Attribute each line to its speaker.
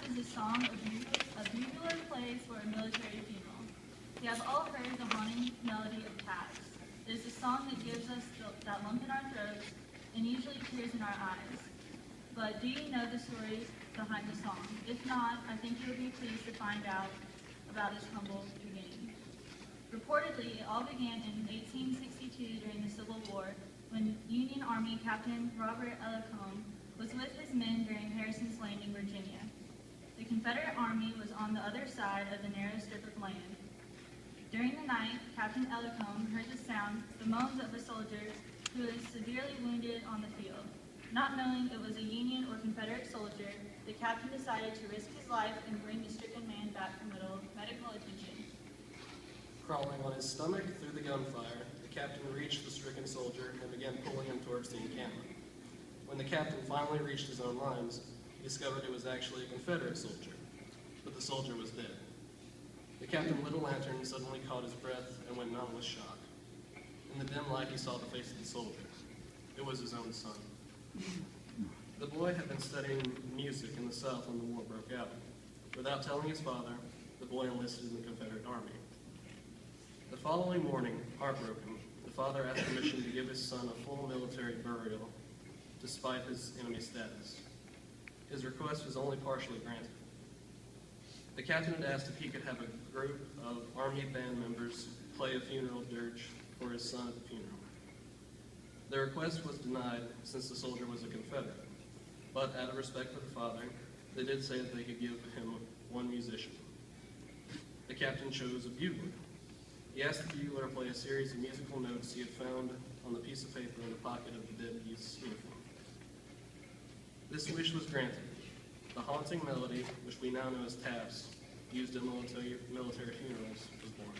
Speaker 1: is a song a bugler plays for a military funeral. We have all heard the haunting melody of taps. It is a song that gives us that lump in our throats and usually tears in our eyes. But do you know the story behind the song? If not, I think you will be pleased to find out about its humble beginning. Reportedly, it all began in 1862 during the Civil War when Union Army Captain Robert Ellacombe was with his men during Harrison's Landing, Virginia. The Confederate Army was on the other side of the narrow strip of land. During the night, Captain Ellacombe heard the moans of a soldier who was severely wounded on the field. Not knowing it was a Union or Confederate soldier, the captain decided to risk his life and bring the stricken man back for medical attention.
Speaker 2: Crawling on his stomach through the gunfire, the captain reached the stricken soldier and began pulling him towards the encampment. When the captain finally reached his own lines, he discovered it was actually a Confederate soldier, but the soldier was dead. The captain lit a lantern, suddenly caught his breath, and went numb with shock. In the dim light, he saw the face of the soldier. It was his own son. The boy had been studying music in the South when the war broke out. Without telling his father, the boy enlisted in the Confederate Army. The following morning, heartbroken, the father asked permission to give his son a full military burial despite his enemy status. His request was only partially granted. The captain had asked if he could have a group of Army band members play a funeral dirge for his son at the funeral. The request was denied since the soldier was a Confederate, but out of respect for the father, they did say that they could give him one musician. The captain chose a bugler. He asked the bugler to play a series of musical notes he had found on the piece of paper in the pocket of the dead youth's uniform. This wish was granted. The haunting melody, which we now know as taps, used in military funerals, was born.